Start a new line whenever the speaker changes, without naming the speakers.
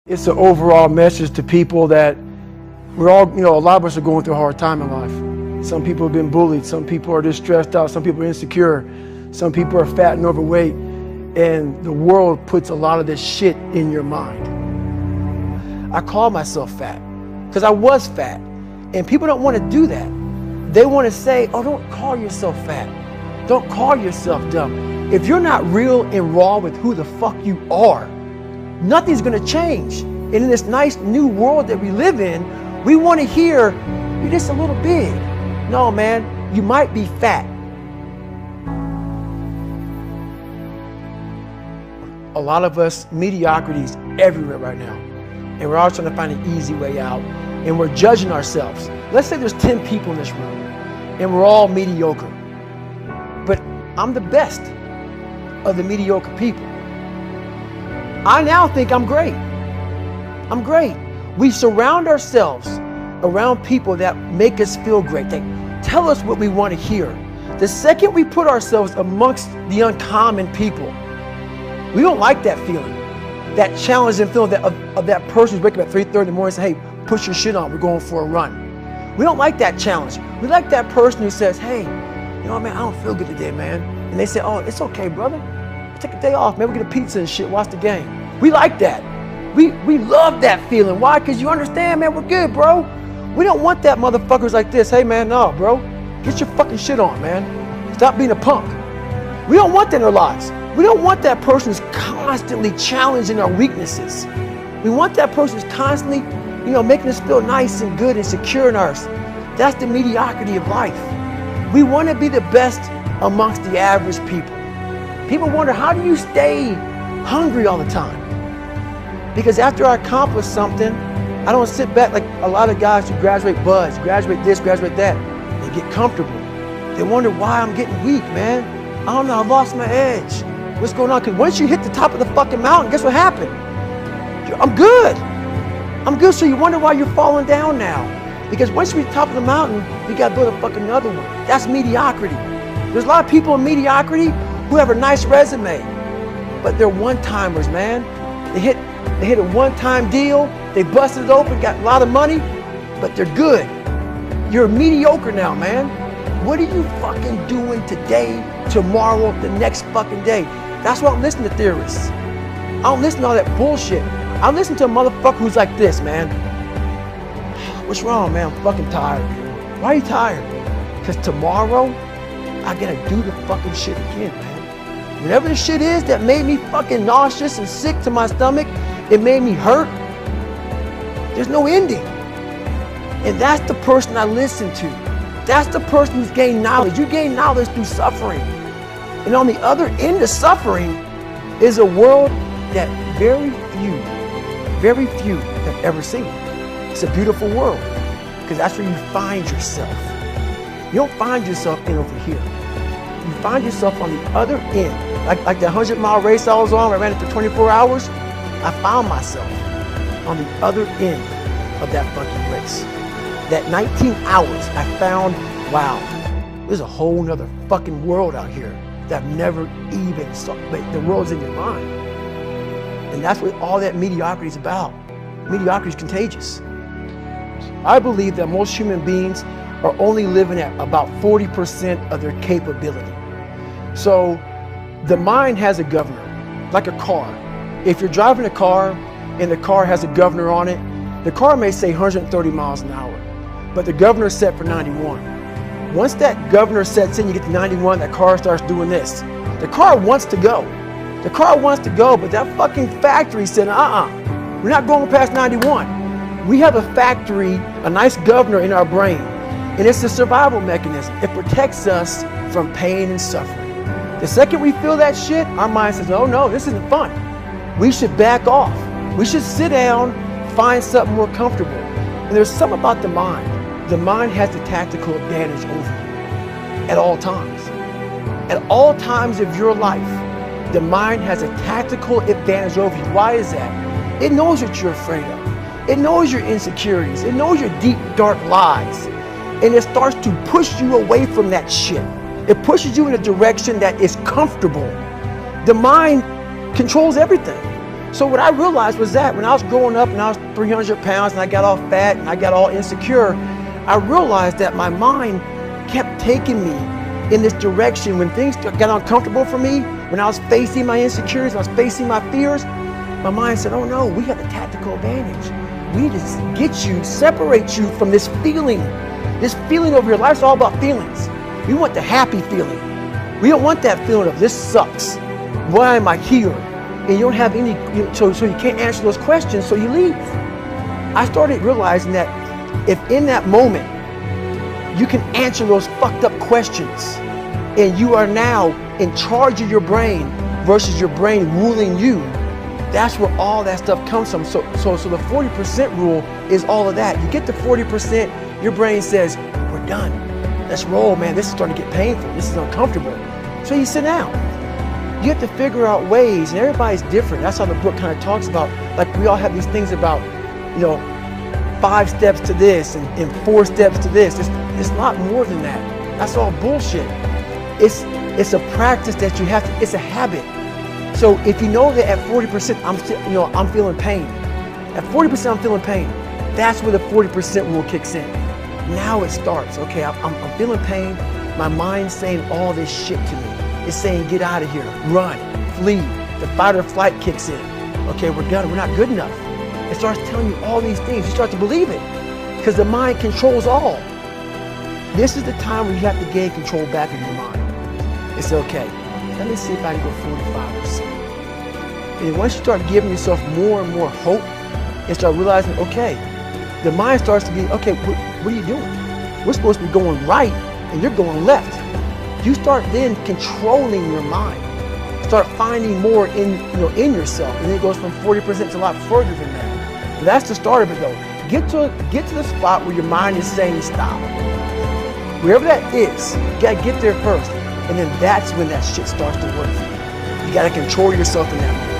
It's an overall message to people that we're all, a lot of us are going through a hard time in life. Some people have been bullied. Some people are just stressed out. Some people are insecure. Some people are fat and overweight. And the world puts a lot of this shit in your mind. I call myself fat because I was fat. And people don't want to do that. They want to say, oh, don't call yourself fat. Don't call yourself dumb. If you're not real and raw with who the fuck you are, nothing's going to change. And in this nice new world that we live in, we want to hear, you're just a little big. No, man, you might be fat. A lot of us, mediocrity is everywhere right now. And we're all trying to find an easy way out. And we're judging ourselves. Let's say there's 10 people in this room and we're all mediocre. But I'm the best of the mediocre people. I now think I'm great. I'm great. We surround ourselves around people that make us feel great. They tell us what we want to hear. The second we put ourselves amongst the uncommon people, we don't like that feeling. That challenging feeling of that person who's waking up at 3:30 in the morning and say, hey, put your shit on, we're going for a run. We don't like that challenge. We like that person who says, hey, man, I don't feel good today, man. And they say, oh, it's okay, brother. Take a day off, man, we'll get a pizza and shit, watch the game. We like that. We love that feeling. Why? Because you understand, man, we're good, bro. We don't want that motherfuckers like this. Hey, man, no, bro. Get your fucking shit on, man. Stop being a punk. We don't want that in our lives. We don't want that person who's constantly challenging our weaknesses. We want that person who's constantly, making us feel nice and good and secure in ours. That's the mediocrity of life. We want to be the best amongst the average people. People wonder, how do you stay hungry all the time? Because after I accomplish something, I don't sit back like a lot of guys who graduate buds, graduate this, graduate that. They get comfortable. They wonder why I'm getting weak, man. I don't know, I lost my edge. What's going on? Because once you hit the top of the fucking mountain, guess what happened? I'm good. I'm good, so you wonder why you're falling down now. Because once you reach the top of the mountain, you gotta build a fucking another one. That's mediocrity. There's a lot of people in mediocrity who have a nice resume, but they're one-timers, man. They hit a one-time deal, they busted it open, got a lot of money, but they're good. You're mediocre now, man. What are you fucking doing today, tomorrow, the next fucking day? That's why I don't listen to theorists. I don't listen to all that bullshit. I listen to a motherfucker who's like this, man. What's wrong, man? I'm fucking tired. Why are you tired? Because tomorrow, I gotta do the fucking shit again, man. Whatever the shit is that made me fucking nauseous and sick to my stomach, it made me hurt. There's no ending. And that's the person I listen to. That's the person who's gained knowledge. You gain knowledge through suffering. And on the other end of suffering is a world that very few have ever seen. It's a beautiful world because that's where you find yourself. You don't find yourself in over here. You find yourself on the other end. Like the 100-mile race I was on, I ran it for 24 hours. I found myself on the other end of that fucking race. That 19 hours, I found, wow, there's a whole nother fucking world out here that I've never even saw. But the world's in your mind. And that's what all that mediocrity is about. Mediocrity is contagious. I believe that most human beings are only living at about 40% of their capability. So the mind has a governor, like a car. If you're driving a car and the car has a governor on it, the car may say 130 miles an hour, but the governor is set for 91. Once that governor sets in, you get to 91, that car starts doing this. The car wants to go. The car wants to go, but that fucking factory said, we're not going past 91. We have a factory, a nice governor in our brain, and it's a survival mechanism. It protects us from pain and suffering. The second we feel that shit, our mind says, oh no, this isn't fun. We should back off. We should sit down, find something more comfortable. And there's something about the mind. The mind has the tactical advantage over you at all times. At all times of your life, the mind has a tactical advantage over you. Why is that? It knows what you're afraid of. It knows your insecurities. It knows your deep, dark lies. And it starts to push you away from that shit. It pushes you in a direction that is comfortable. The mind controls everything. So what I realized was that when I was growing up and I was 300 pounds and I got all fat and I got all insecure, I realized that my mind kept taking me in this direction. When things got uncomfortable for me, when I was facing my insecurities, I was facing my fears, my mind said, oh no, we have the tactical advantage. We need to get you, separate you from this feeling over here. Life's all about feelings. We want the happy feeling. We don't want that feeling of this sucks. Why am I here? And you don't have any, so you can't answer those questions, so you leave. I started realizing that if in that moment you can answer those fucked up questions and you are now in charge of your brain versus your brain ruling you, that's where all that stuff comes from. So the 40% rule is all of that. You get to 40%, your brain says, we're done. Let's roll, man. This is starting to get painful. This is uncomfortable. So you sit down. You have to figure out ways, and everybody's different. That's how the book kind of talks about, like we all have these things about, 5 steps to this and 4 steps to this. It's a lot more than that. That's all bullshit. It's a practice that you have to, it's a habit. So if you know that at 40% I'm feeling pain. At 40% I'm feeling pain. That's where the 40% rule kicks in. Now it starts. Okay, I'm feeling pain. My mind's saying all this shit to me. It's saying get out of here, run, flee. The fight or flight kicks in. Okay, we're done. We're not good enough. It starts telling you all these things. You start to believe it because the mind controls all. This is the time where you have to gain control back of your mind. It's okay. Let me see if I can go 45%. And once you start giving yourself more and more hope and start realizing, okay, the mind starts to be, okay, what are you doing? We're supposed to be going right and you're going left. You start then controlling your mind. Start finding more in yourself. And then it goes from 40% to a lot further than that. But that's the start of it though. Get to the spot where your mind is saying stop. Wherever that is, you gotta get there first. And then that's when that shit starts to work. You gotta control yourself in that moment.